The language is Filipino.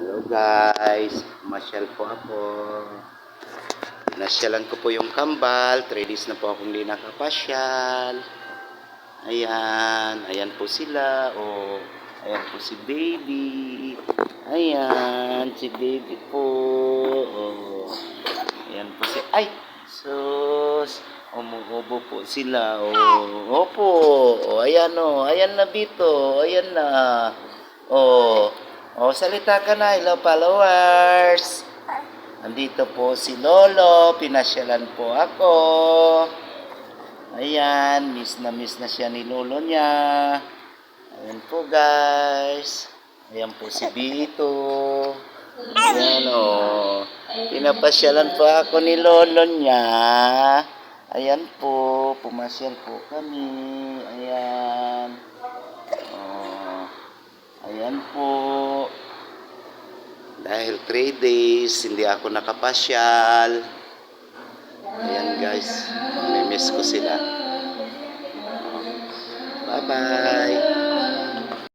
Hello guys, masyal po ako. Nasyalan ko po yung Kambal. 3 days na po akong di nakapasyal. Ayan po sila. Oh, ayan po si baby. Ayan, si baby po. Oh, ayan po si, ay, sus. Umuubo po sila. Oh, opo. Oh, ayan na dito. Ayan na. Oh, salita ka na. Hello followers. Andito po si Lolo, pinasyalan po ako. Ayan, miss na siya ni Lolo niya. Ayan po guys. Ayan po si Bito. Ayan pinapasyalan po ako ni Lolo niya. Ayan po, pumasyal po kami. Ayan. Ayan po. Dahil 3 days, hindi ako nakapasyal. Ayan guys, namimiss ko sila. Bye-bye.